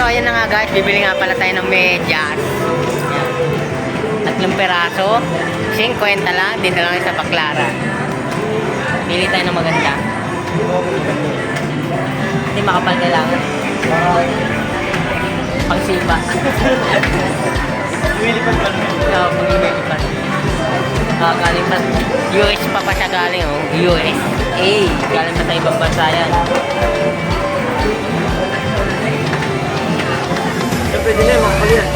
So ayan na nga guys, bibili nga pala tayo ng medyas. Yan. 3 peraso, 50 lang, dito lang sa Baclara. Pili tayo ng maganda. Hindi makapal kailangan. Pangsipa. Lumilipad pa. Oo, lumilipad. Galing pa. US pa siya galing, oh. USA. Galing pa sa ibang bansa yan. Pwede na, makapal yan.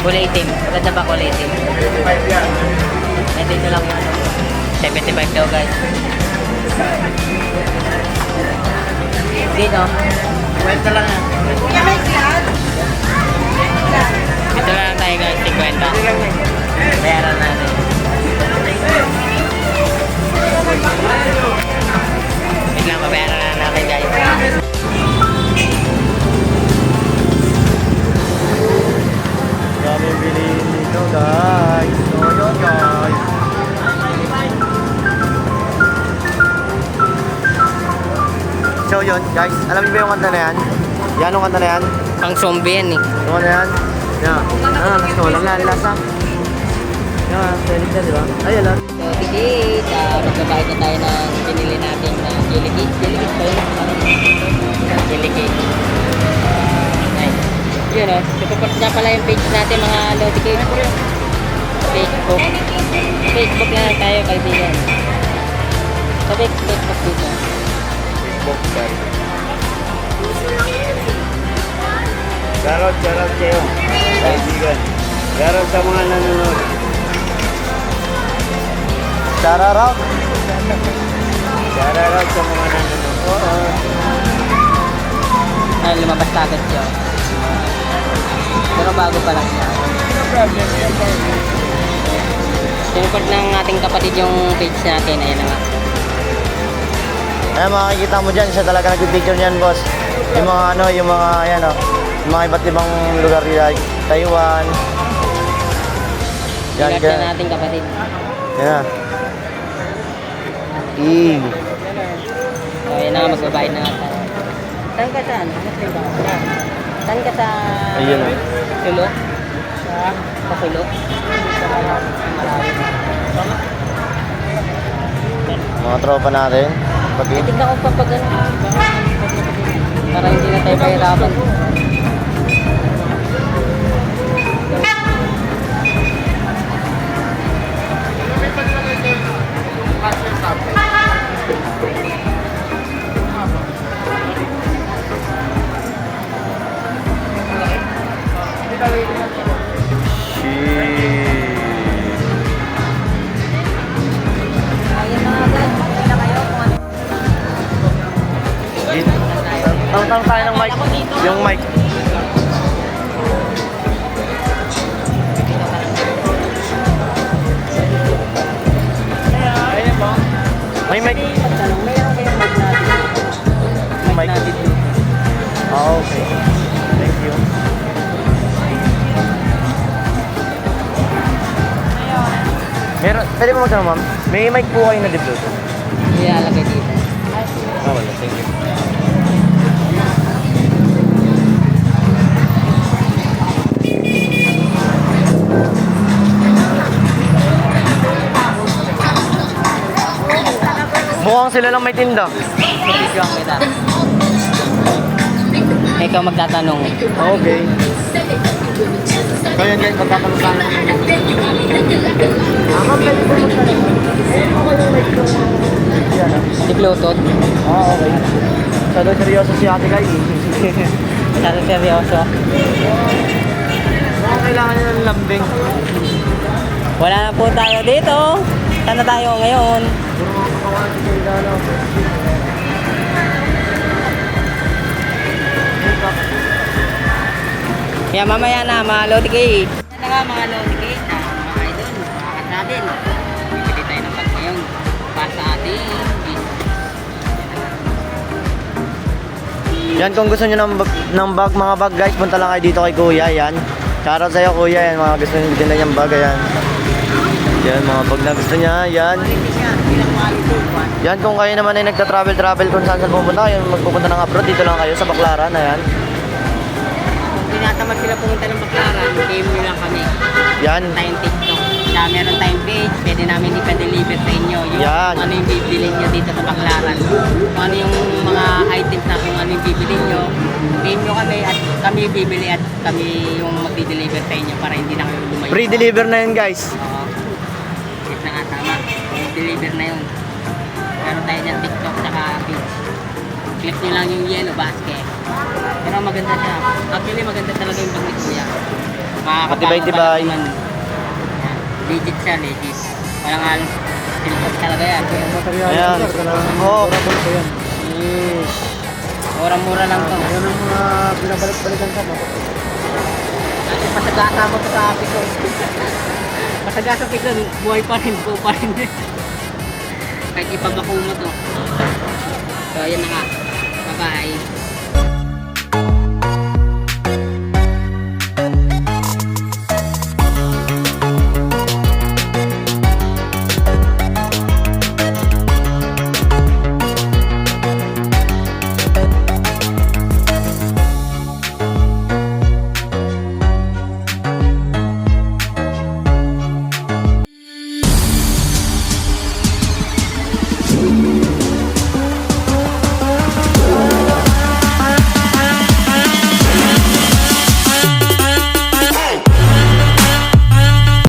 Kulay itim. Maganda ba kulay itim? 75 yan. Ito lang yan. 75 daw guys. Dito. Kwenta lang yan. Ito lang tayo guys, 50. Bayaran natin. Wait lang, babayaran na natin guys. Dami yung bilihin dito guys. So yun guys. So yun guys, alam niyo ba yung kanta na yan? Yan yung kanta na yan? Pang zombie yan eh. Yung kanta na yan? Yan. Gusto ko lang nalilasa. Yan, pwede ka diba? Ayun lang. So, tikit, magbabayad na tayo ng pinili natin na kilikit. Kilikit ba yun? Kilikit. Nice. Yun o, support na pala yung page natin mga Lotikit. Facebook. Facebook na tayo kaibigan. Sa Facebook dito. Facebook guys. Shoutout kayo. Kaibigan. Shoutout sa mga nanonood. Shoutout. Shoutout sa mga nanonood. Oo. Ay, lumabas na agad siya. Pero bago pa lang siya. Sinuport ng ating kapatid yung page natin. Ayan na nga. Ayan, makikita mo dyan. Siya talaga nag-picture niyan, boss. Yung mga ano, yung mga, ayan o. Yung mga iba't ibang lugar like Taiwan. Yan, Sigat na nating kapatid. Yan. So, ayan na nga, magbabayad na nga tayo. Saan ka saan? Saan ka sa... Ayun o. Sulo? Sa Pakulo? Sa Malawi. Mga tropa natin. Pati. Tignan ko pa pag ano. Para hindi na tayo pahirapan. Tang tayo ng mic. Yung mic. May mic. Mic. Ah, okay. Thank you. Meron, pwede mo magtanong ma'am? May mic po kayo na di Bluetooth? Ilalagay dito. Ah, wala. Thank you. Mukhang sila lang may tinda. Video ang kita. Ikaw magtatanong. Okay. Kaya guys, magtatanong tayo. Si Bluetooth. Ah, okay. Masyado seryoso si ate guys. Masyado seryoso. Mukhang kailangan niya ng lambing. Wala na po tayo dito. Saan na tayo ngayon? Puro mga kakawan si Kailala. Kaya mamaya na mga Lotikit. Yan na nga mga Lotikit. Mga idol, mga natin. Bibili tayo ng bag ngayon. Para sa ating Yan, kung gusto nyo ng bag, mga bag guys, punta lang kayo dito kay Kuya. Yan. Shoutout sa'yo Kuya. Yan, mga gusto nyo din lang yung bag. Yan. Yan mga pag nagusto niya, yan. Quality siya, bilang quality. Yan kung kayo naman ay nagta-travel kung saan pupunta, yung magpupunta ng abroad, dito lang kayo sa Baclaran, ayan. Kung tinatamad sila pumunta ng Baclaran, game nyo lang kami. Yan. Meron tayong TikTok. Kaya meron tayong page, pwede namin ipa-deliver sa inyo. Yung Yan. ano yung bibili nyo dito sa Baclaran. Kung ano yung mga items na kung ano yung bibili nyo. Game nyo kami at kami bibili at kami yung magdi-deliver sa inyo para hindi na kayo lumayo. Free deliver na yun guys. Oo. Yes na nga, tama. Deliver na yun. Meron tayo dyan TikTok tsaka page. Click nyo lang yung yellow basket. Pero maganda siya. Actually maganda talaga yung bag ni Kuya. Matibay-tibay. Yan. Legit siya, legit. Walang halong silpot talaga yan. Ayan. Oo. Mura-mura lang to. Yan ang mga binabalik-balikan sa mo. Kasi pasagasa mo to sa api ko. Pasagasa ko buhay pa rin, buo pa rin. Kahit ipabako mo to. So, ayan na nga. Bye-bye.